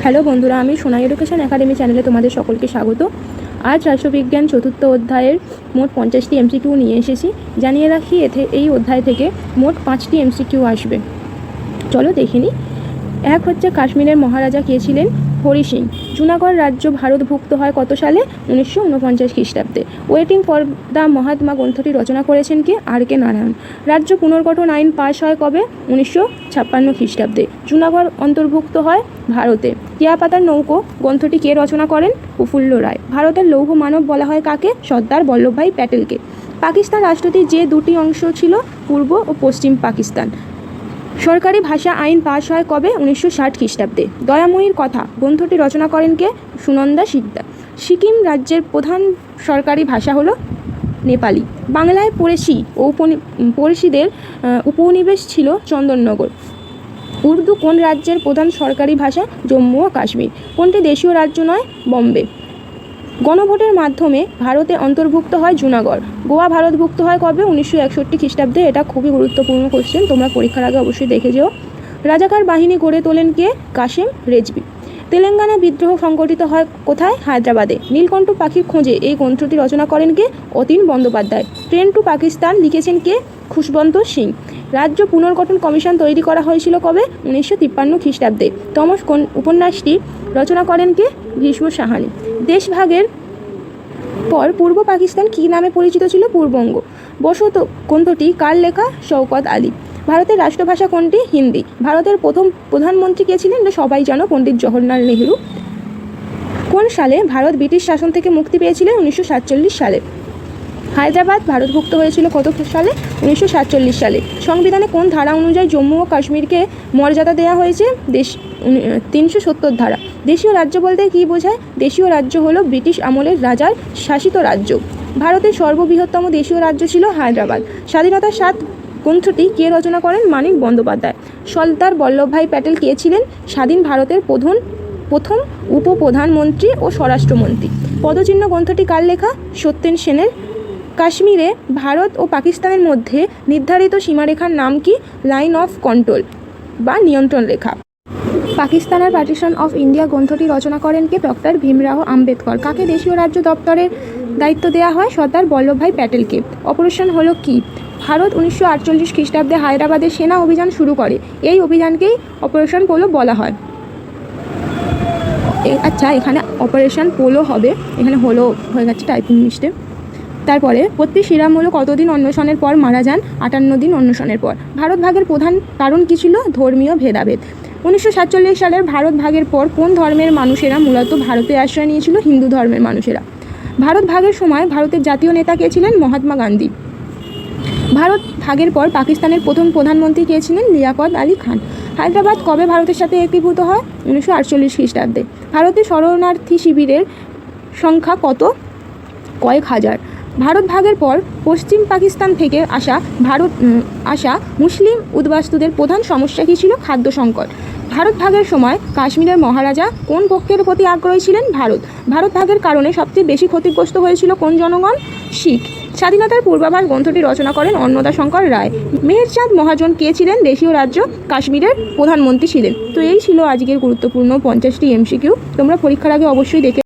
Hello বন্ধুরা, আমি Sonai education academy চ্যানেলে তোমাদের সকলকে স্বাগত। আজ রাষ্ট্রবিজ্ঞান চতুর্থ অধ্যায়ের মোট 50টি এমসিকিউ নিয়ে এসেছি। জানিয়ে রাখি এই অধ্যায় থেকে মোট 5টি এমসিকিউ আসবে। চলো দেখে নিই। এক হচ্ছে, কাশ্মীরের মহারাজা কে ছিলেন? হরি সিং। জুনাগড় রাজ্য ভারতভুক্ত হয় কত সালে? 1949 খ্রিস্টাব্দে। ওয়েটিং ফর দ্য মহাত্মা গ্রন্থটি রচনা করেছেন কে? আর.কে. নারায়ণ। রাজ্য পুনর্গঠন আইন পাশ হয় কবে? 1956 খ্রিস্টাব্দে। জুনাগড় অন্তর্ভুক্ত হয় ভারতে। টিয়াপাতার নৌকো গ্রন্থটি কে রচনা করেন? প্রফুল্ল রায়। ভারতের লৌহ মানব বলা হয় কাকে? সর্দার বল্লভভাই প্যাটেলকে। পাকিস্তান রাষ্ট্রটির যে দুটি অংশ ছিল, পূর্ব ও পশ্চিম পাকিস্তান। সরকারি ভাষা আইন পাশ হয় কবে? 1960 খ্রিস্টাব্দে। দয়াময়ীর কথা গ্রন্থটি রচনা করেন কে? সুনন্দা শিকদার। সিকিম রাজ্যের প্রধান সরকারি ভাষা হলো নেপালি। বাংলায় পড়শি ও পড়শিদের উপনিবেশ ছিল চন্দননগর। উর্দু কোন রাজ্যের প্রধান সরকারি ভাষা? জম্মু ও কাশ্মীর। কোনটি দেশীয় রাজ্য নয়? বম্বে। গণভোটের মাধ্যমে ভারতে অন্তর্ভুক্ত হয় জুনাগড়। গোয়া ভারতভুক্ত হয় কবে? 1961 খ্রিস্টাব্দে। এটা খুবই গুরুত্বপূর্ণ কোশ্চেন, তোমরা পরীক্ষার আগে অবশ্যই দেখে যেও। রাজাকার বাহিনী গড়ে তোলেন কে? কাসেম রেজভি। তেলেঙ্গানা বিদ্রোহ সংগঠিত হয় কোথায়? হায়দ্রাবাদে। নীলকণ্ঠ পাখির খোঁজে এই গ্রন্থটি রচনা করেন কে? অতীন বন্দ্যোপাধ্যায়। ট্রেন টু পাকিস্তান লিখেছেন কে? খুশবন্ত সিং। রাজ্য পুনর্গঠন কমিশন তৈরি করা হয়েছিল কবে? 1953 খ্রিস্টাব্দে। তমস কোন উপন্যাসটি রচনা করেন কে? ভীষ্ম সাহানি। দেশভাগের পর পূর্ব পাকিস্তান কী নামে পরিচিত ছিল? পূর্ববঙ্গ। বসন্ত গ্রন্থটি কার লেখা? শওকত আলী। ভারতের রাষ্ট্রভাষা কোনটি? হিন্দি। ভারতের প্রথম প্রধানমন্ত্রী কে ছিলেন? সবাই জানো, পণ্ডিত জওহরলাল নেহেরু। কোন সালে ভারত ব্রিটিশ শাসন থেকে মুক্তি পেয়েছিলেন? 1947 সালে। হায়দ্রাবাদ ভারতভুক্ত হয়েছিল কত সালে? 1947 সালে। সংবিধানে কোন ধারা অনুযায়ী জম্মু ও কাশ্মীরকে মর্যাদা দেওয়া হয়েছে? 370 ধারা। দেশীয় রাজ্য বলতে কী বোঝায়? দেশীয় রাজ্য হলো ব্রিটিশ আমলের রাজার শাসিত রাজ্য। ভারতের সর্ববৃহত্তম দেশীয় রাজ্য ছিল হায়দ্রাবাদ। স্বাধীনতার স্বাদ গ্রন্থটি কে রচনা করেন? মানিক বন্দ্যোপাধ্যায়। সর্দার বল্লভভাই প্যাটেল কে ছিলেন? স্বাধীন ভারতের প্রথম উপপ্রধানমন্ত্রী ও স্বরাষ্ট্রমন্ত্রী। পদচিহ্ন গ্রন্থটি কার লেখা? সত্যেন সেনের। কাশ্মীরে ভারত ও পাকিস্তানের মধ্যে নির্ধারিত সীমারেখার নাম কি? লাইন অফ কন্ট্রোল বা নিয়ন্ত্রণ রেখা। পাকিস্তানের পার্টিশন অফ ইন্ডিয়া গ্রন্থটি রচনা করেন কে? ডক্টর ভীমরাও আম্বেদকর। কাকে দেশীয় রাজ্য দপ্তরের দায়িত্ব দেওয়া হয়? সর্দার বল্লভভাই প্যাটেলকে। অপারেশন হলো কি? ভারত 1948 খ্রিস্টাব্দে হায়দ্রাবাদে সেনা অভিযান শুরু করে। এই অভিযানকেই অপারেশন পোলো বলা হয়। আচ্ছা, এখানে অপারেশন পোলো হবে, এখানে হলো হয়ে গেছে টাইপিং মিস্টেক। তারপরে পত্নী শ্রীরামুলু কতদিন অন্বেষণের পর মারা যান? 58 দিন অন্বেষণের পর। ভারত ভাগের প্রধান কারণ কী ছিল? ধর্মীয় ভেদাভেদ। 1947 সালের ভারত ভাগের পর কোন ধর্মের মানুষেরা মূলত ভারতে আশ্রয় নিয়েছিল? হিন্দু ধর্মের মানুষেরা। ভারত ভাগের সময় ভারতের জাতীয় নেতা কে ছিলেন? মহাত্মা গান্ধী। ভারত ভাগের পর পাকিস্তানের প্রথম প্রধানমন্ত্রী কে ছিলেন? লিয়াকত আলী খান। হায়দ্রাবাদ কবে ভারতের সাথে একীভূত হয়? 1948 খ্রিস্টাব্দে। ভারতের শরণার্থী শিবিরের সংখ্যা কত? কয়েক হাজার। ভারত ভাগের পর পশ্চিম পাকিস্তান থেকে আসা মুসলিম উদ্বাস্তুদের প্রধান সমস্যা কী ছিল? খাদ্য সংকট। ভারত ভাগের সময় কাশ্মীরের মহারাজা কোন পক্ষের প্রতি আগ্রহী ছিলেন? ভারত। ভারত ভাগের কারণে সবচেয়ে বেশি ক্ষতিগ্রস্ত হয়েছিল কোন জনগণ? শিখ। স্বাধীনতার পূর্বাভাস গ্রন্থটি রচনা করেন অন্নদাশঙ্কর রায়। মেহেরচাঁদ মহাজন কে ছিলেন? দেশীয় রাজ্য কাশ্মীরের প্রধানমন্ত্রী ছিলেন। তো এই ছিল আজকের গুরুত্বপূর্ণ 50টি এমসিকিউ। তোমরা পরীক্ষার আগে অবশ্যই দেখে